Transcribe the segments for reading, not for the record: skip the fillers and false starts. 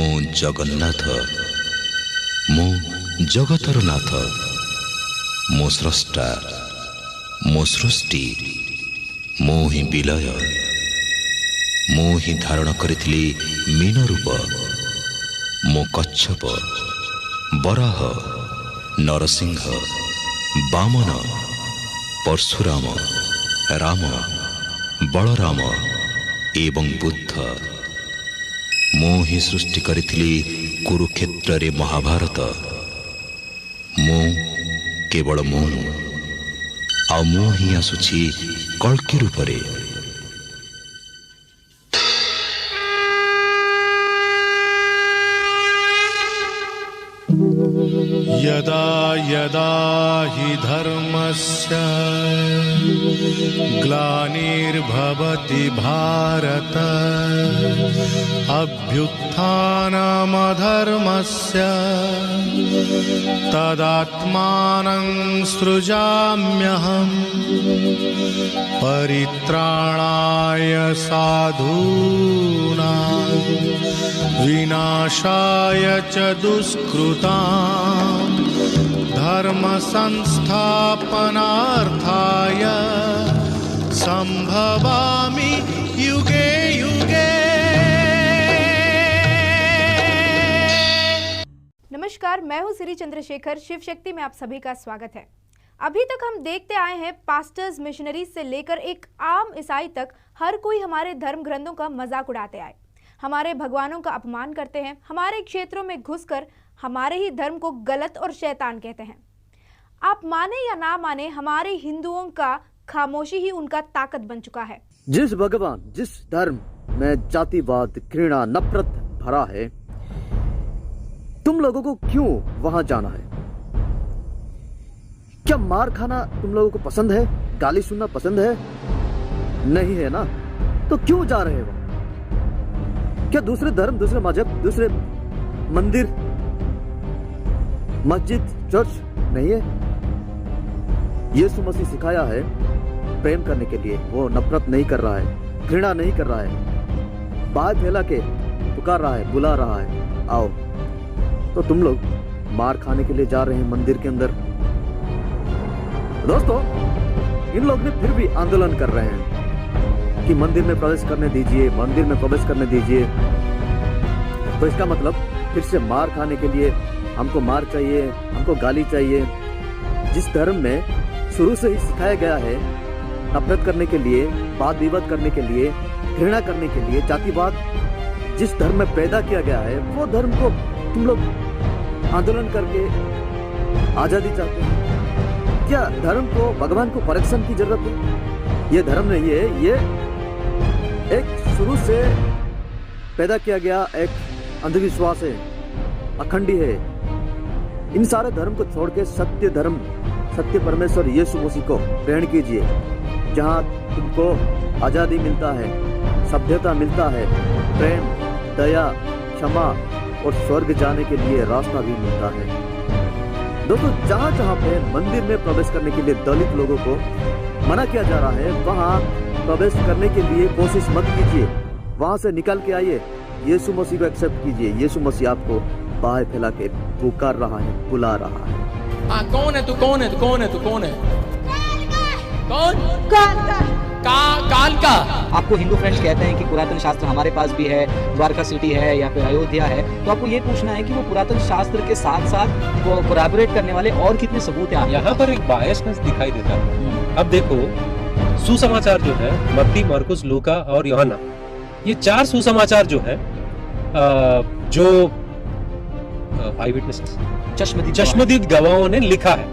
ମୁଁ ଜଗନ୍ନାଥ, ମୁଁ ଜଗତର ନାଥ, ମୁଁ ସ୍ରଷ୍ଟା, ମୁଁ ସୃଷ୍ଟି, ମୁଁ ହିଁ ବିଲୟ। ମୁଁ ହିଁ ଧାରଣ କରିଥିଲି ମୀନ ରୂପ। ମୁଁ କଚ୍ଛପ, ବରାହ, ନରସିଂହ, ବାମନ, ପରଶୁରାମ, ରାମ, ବଳରାମ ଏବଂ ବୁଦ୍ଧ। ମୁଁ ହିଁ ସୃଷ୍ଟି କରିଥିଲି କୁରୁକ୍ଷେତ୍ରରେ ମହାଭାରତ। ମୁଁ କେବଳ ମୁଁ, ଆଉ ମୁଁ ହିଁ ଆସୁଛି କଳ୍କି ରୂପରେ। यदा यदा हि धर्मस्य ग्लानिर्भवति भारत अभ्युत्थानमधर्मस्य तदात्मानं सृजाम्यहम् परित्राणाय साधूनां विनाशाय च दुष्कृतां धर्म संस्थापनार्थाय संभवामि युगे युगे। नमस्कार, मैं हूं श्री चंद्रशेखर। शिव शक्ति में आप सभी का स्वागत है। अभी तक हम देखते आए हैं पास्टर्स, मिशनरीज से लेकर एक आम ईसाई तक हर कोई हमारे धर्म ग्रंथों का मजाक उड़ाते आए, हमारे भगवानों का अपमान करते हैं, हमारे क्षेत्रों में घुसकर हमारे ही धर्म को गलत और शैतान कहते हैं। आप माने या ना माने, हमारे हिंदुओं का खामोशी ही उनका ताकत बन चुका है। जिस भगवान, जिस धर्म में जातिवाद, घृणा, नफरत भरा है, तुम लोगों को क्यों वहां जाना है? क्या मार खाना तुम लोगों को पसंद है? गाली सुनना पसंद है? नहीं है ना? तो क्यों जा रहे हो? क्या दूसरे धर्म, दूसरे मजहब, दूसरे मंदिर, मस्जिद, चर्च नहीं है? यीशु मसीह सिखाया है प्रेम करने के लिए। वो नफरत नहीं कर रहा है, घृणा नहीं कर रहा है, बात फैला के पुकार रहा है, बुला रहा है, आओ। तो तुम लोग मार खाने के लिए जा रहे हैं मंदिर के अंदर। दोस्तों, इन लोग ने फिर भी आंदोलन कर रहे हैं कि मंदिर में प्रवेश करने दीजिए, मंदिर में प्रवेश करने दीजिए। तो इसका मतलब फिर से मार खाने के लिए हमको मार चाहिए, हमको गाली चाहिए। जिस धर्म में शुरू से ही सिखाया गया है नफरत करने के लिए, वाद विवाद करने के लिए, घृणा करने के लिए, जातिवाद जिस धर्म में पैदा किया गया है, वो धर्म को तुम लोग आंदोलन करके आजादी चाहते हैं। क्या धर्म को, भगवान को परीक्षण की जरूरत है? ये धर्म नहीं है, ये एक शुरू से पैदा किया गया एक अंधविश्वास है, अखंडी है। इन सारे धर्म को छोड़ के सत्य धर्म, सत्य परमेश्वर यीशु मसीह को ग्रहण कीजिए, जहां तुमको आजादी मिलता है, सभ्यता मिलता है, प्रेम, दया, क्षमा और स्वर्ग जाने के लिए रास्ता भी मिलता है। दोस्तों, जहां जहां पे मंदिर में प्रवेश करने के लिए दलित लोगों को मना किया जा रहा है, वहां प्रवेश करने के लिए कोशिश मत कीजिए। वहां से निकल के आइए, यीशु मसीह को एक्सेप्ट कीजिए। यीशु मसीह आपको बाहें फैला के पुकार रहा है, बुला रहा है। कौन है तू? कौन है तू? कौन है तू? कौन है? कौन? काल का। आपको हिंदू फ्रेंड्स कहते हैं कि पुरातन शास्त्र हमारे पास भी है, द्वारका सिटी है या फिर अयोध्या है, तो आपको ये पूछना है कि वो पुरातन शास्त्र के साथ साथ वो कोलैबोरेट करने वाले और कितने सबूत हैं? यहाँ पर एक बायसनेस दिखाई देता है। अब देखो, सुसमाचार जो है, मत्ती, मरकुस, लूका और यूहन्ना, ये 4 सुसमाचार जो है, जो आई विटनेसेस, चश्मदीद गवाहों ने लिखा है,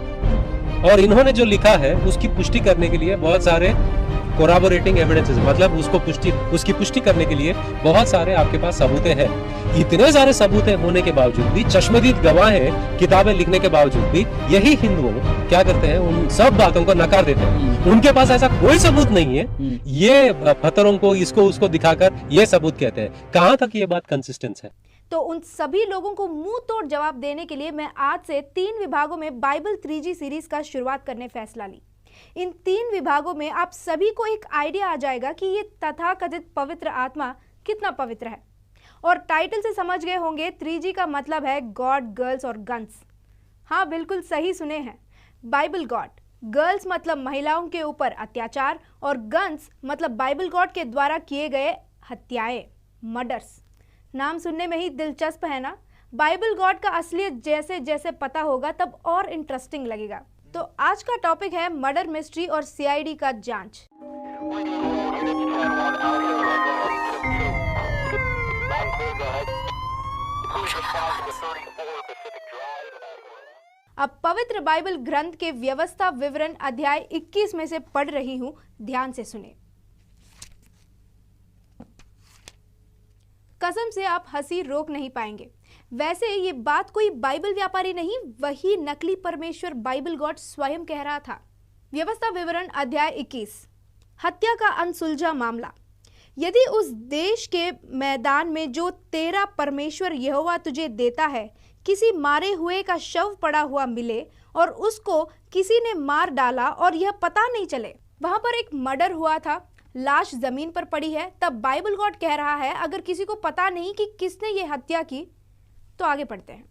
और इन्होंने जो लिखा है उसकी पुष्टि करने के लिए बहुत सारे कोराबोरेटिंग एविडेंसेस, मतलब उसकी पुष्टि करने के लिए बहुत सारे आपके पास सबूतें हैं। इतने सारे सबूतें होने के बावजूद भी, चश्मदीद गवाह हैं, किताबें लिखने के बावजूद भी, यही हिंदुओं क्या करते हैं, उन सब बातों को नकार देते हैं। उनके पास ऐसा कोई सबूत नहीं है, ये पत्थरों को, इसको उसको दिखाकर ये सबूत कहते हैं। कहां तक ये बात कंसिस्टेंस है? तो उन सभी लोगों को मुंह तोड़ जवाब देने के लिए मैं आज से 3 विभागों में बाइबल 3G सीरीज का शुरुआत करने फैसला ली। इन 3 विभागों में आप सभी को एक आइडिया आ जाएगा कि ये तथाकथित पवित्र आत्मा कितना पवित्र है और टाइटल से समझ गए होंगे 3G का मतलब है गॉड, गर्ल्स और गन्स। हाँ, बिल्कुल सही सुने हैं, बाइबल गॉड। गर्ल्स मतलब महिलाओं के ऊपर अत्याचार और गन्स मतलब बाइबल गॉड के द्वारा किए गए हत्याएं, मर्डर्स। नाम सुनने में ही दिलचस्प है ना। बाइबल गॉड का असलियत जैसे जैसे पता होगा तब और इंटरेस्टिंग लगेगा। तो आज का टॉपिक है मर्डर मिस्ट्री और CID का जांच। अब पवित्र बाइबल ग्रंथ के व्यवस्था विवरण अध्याय 21 में से पढ़ रही हूं, ध्यान से सुने। कसम से आप हंसी रोक नहीं पाएंगे। वैसे ये बात कोई बाइबल व्यापारी नहीं, वही नकली परमेश्वर बाइबल गॉड स्वयं कह रहा था। व्यवस्था विवरण अध्याय 21, हत्या का अनसुलझा मामला। यदि उस देश के मैदान में जो तेरा परमेश्वर यहोवा तुझे देता है किसी मारे हुए का शव पड़ा हुआ मिले और उसको किसी ने मार डाला और यह पता नहीं चले, वहां पर एक मर्डर हुआ था, लाश जमीन पर पड़ी है, तब बाइबल गॉड कह रहा है अगर किसी को पता नहीं कि किसने ये हत्या की तो आगे पढ़ते हैं,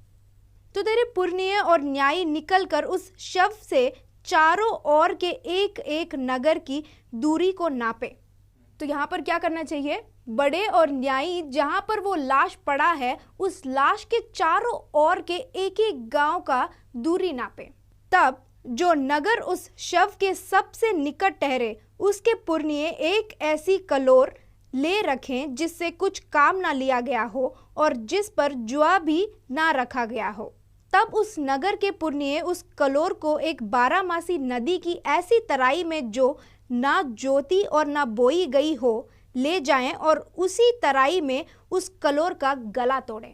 तो तेरे पुरनिये और न्यायी निकलकर उस शव से चारों ओर के एक एक नगर की दूरी को नापे। तो यहाँ पर क्या करना चाहिए? बड़े और न्यायी जहां पर वो लाश पड़ा है उस लाश के चारों ओर के एक एक गांव का दूरी नापे। तब जो नगर उस शव के सबसे निकट ठहरे उसके पुरनिये एक ऐसी कलोर ले रखें जिससे कुछ काम ना लिया गया हो और जिस पर जुआ भी ना रखा गया हो। तब उस नगर के पुरनिये उस कलोर को एक 12मासी नदी की ऐसी तराई में जो ना जोती और ना बोई गई हो ले जाएं और उसी तराई में उस कलोर का गला तोड़ें।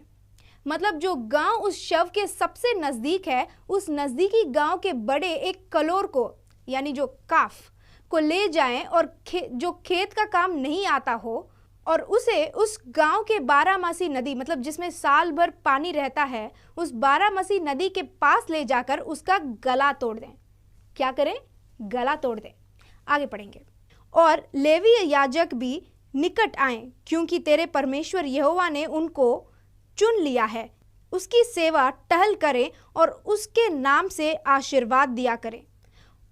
मतलब जो गांव उस शव के सबसे नजदीक है उस नजदीकी गांव के बड़े एक कलोर को यानी जो काफ को ले जाएं और जो खेत का काम नहीं आता हो और उसे उस गांव के 12मासी नदी मतलब जिसमें साल भर पानी रहता है उस 12मासी नदी के पास ले जाकर उसका गला तोड़ दें। क्या करें? गला तोड़ दें। आगे पढ़ेंगे। और लेवीय याजक भी निकट आए क्योंकि तेरे परमेश्वर यहोवा ने उनको चुन लिया है, उसकी सेवा टहल करें और उसके नाम से आशीर्वाद दिया करें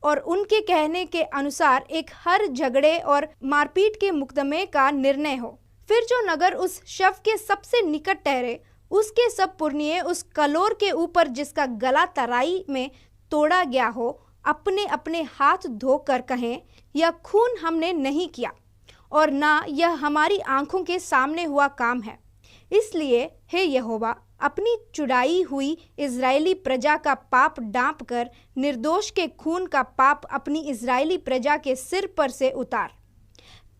और उनके कहने के अनुसार एक हर झगड़े और मारपीट के मुकदमे का निर्णय हो। फिर जो नगर उस शव के सबसे निकट ठहरे उसके सब पुरनिये उस कलोर के ऊपर जिसका गला तराई में तोड़ा गया हो अपने अपने हाथ धोकर कहें यह खून हमने नहीं किया और ना यह हमारी आंखों के सामने हुआ काम है। इसलिए हे यहोवा अपनी चुड़ाई हुई इज़राइली प्रजा का पाप डांप कर निर्दोष के खून का पाप अपनी इज़राइली प्रजा के सिर पर से उतार।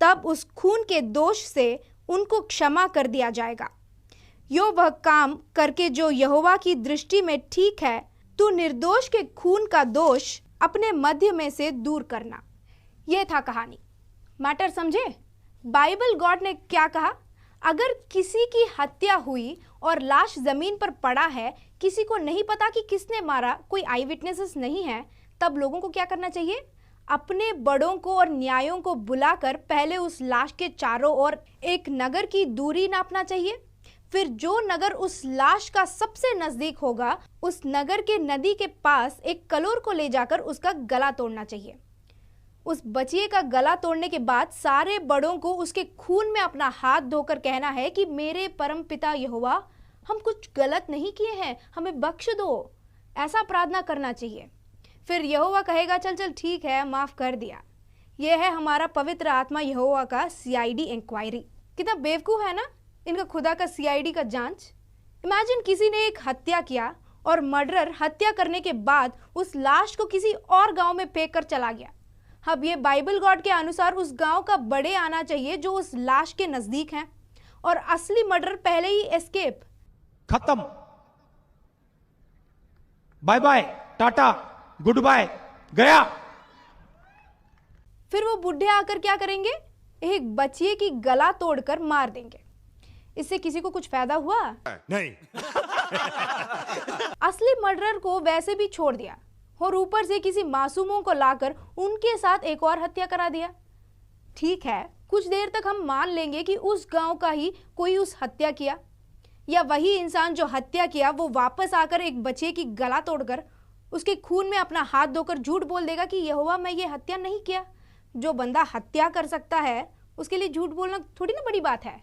तब उस खून के दोष से उनको क्षमा कर दिया जाएगा। यो वह काम करके जो यहोवा की दृष्टि में ठीक है, तू निर्दोष के खून का दोष अपने मध्य में से दूर करना। यह था कहानी। मैटर समझे? बाइबल गॉड ने क्या कहा? अगर किसी की हत्या हुई और लाश जमीन पर पड़ा है, किसी को नहीं पता कि किसने मारा, कोई आई विटनेसेस नहीं है, तब लोगों को क्या करना चाहिए? अपने बड़ों को और न्यायों को बुलाकर पहले उस लाश के चारों ओर एक नगर की दूरी नापना चाहिए। फिर जो नगर उस लाश का सबसे नजदीक होगा उस नगर के नदी के पास एक कलोर को ले जाकर उसका गला तोड़ना चाहिए। उस बचिए का गला तोड़ने के बाद सारे बड़ों को उसके खून में अपना हाथ धोकर कहना है कि मेरे परम पिता यहोवा, हम कुछ गलत नहीं किए हैं, हमें बख्श दो। ऐसा प्रार्थना करना चाहिए। फिर यहोवा कहेगा चल चल ठीक है, माफ कर दिया। यह है हमारा पवित्र आत्मा यहोवा का CID इंक्वायरी। कितना बेवकूफ है ना इनका खुदा का CID का जांच। इमेजिन किसी ने एक हत्या किया और मर्डरर हत्या करने के बाद उस लाश को किसी और गांव में फेंक कर चला गया। अब ये बाइबल गॉड के अनुसार उस गांव का बड़े आना चाहिए जो उस लाश के नजदीक है और असली मर्डरर पहले ही एस्केप। खत्म, bye bye, tata, good bye, गया। फिर वो बुढ़े आकर क्या करेंगे? एक बच्चे की गला तोड़कर मार देंगे। इससे किसी को कुछ फायदा हुआ? नहीं। असली मर्डरर को वैसे भी छोड़ दिया और ऊपर से किसी मासूमों को लाकर उनके साथ एक और हत्या करा दिया। ठीक है, कुछ देर तक हम मान लेंगे कि उस गांव का ही कोई उस हत्या किया, या वही इंसान जो हत्या किया वो वापस आकर एक बच्चे की गला तोड़कर उसके खून में अपना हाथ धोकर झूठ बोल देगा कि यहोवा मैं ये हत्या नहीं किया। जो बंदा हत्या कर सकता है उसके लिए झूठ बोलना थोड़ी ना बड़ी बात है।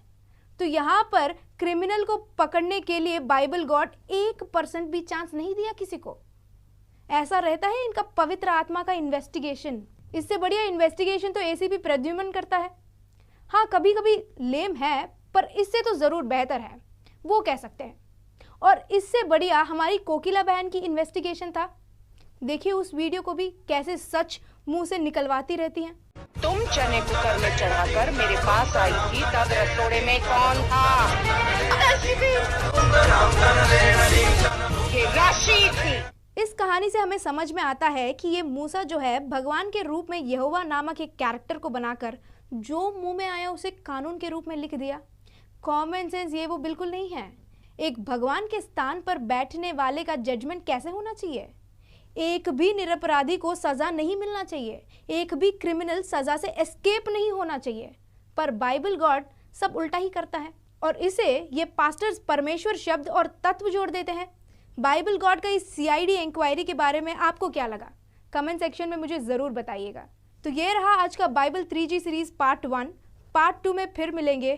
तो यहाँ पर क्रिमिनल को पकड़ने के लिए बाइबल गॉड 1% भी चांस नहीं दिया किसी को। ऐसा रहता है इनका पवित्र आत्मा का इन्वेस्टिगेशन। इससे बढ़िया इन्वेस्टिगेशन तो एसीपी प्रद्युमन करता है। हाँ, कभी कभी लेम है, पर इससे तो जरूर बेहतर है, वो कह सकते हैं। और इससे बढ़िया हमारी कोकिला बहन की इन्वेस्टिगेशन था। देखिए उस वीडियो को भी, कैसे सच मुंह से निकलवाती रहती हैं। तुम चने कुकर में चढ़ाकर मेरे पास आई थी, तब रसोड़े में कौन था? ये राशि थी। इस कहानी से हमें समझ में आता है कि ये मूसा जो है भगवान के रूप में यहोवा नामक एक कैरेक्टर को बनाकर जो मुंह में आया उसे कानून के रूप में लिख दिया। कॉमन सेंस ये वो बिल्कुल नहीं है। एक भगवान के स्थान पर बैठने वाले का जजमेंट कैसे होना चाहिए? एक भी निरपराधी को सजा नहीं मिलना चाहिए, एक भी क्रिमिनल सजा से एस्केप नहीं होना चाहिए। पर बाइबल गॉड सब उल्टा ही करता है और इसे ये पास्टर्स परमेश्वर शब्द और तत्व जोड़ देते हैं। बाइबल गॉड का इस सीआईडी इंक्वायरी के बारे में आपको क्या लगा? कमेंट सेक्शन में मुझे ज़रूर बताइएगा। तो ये रहा आज का Bible 3G series part 1। Part 2 में फिर मिलेंगे।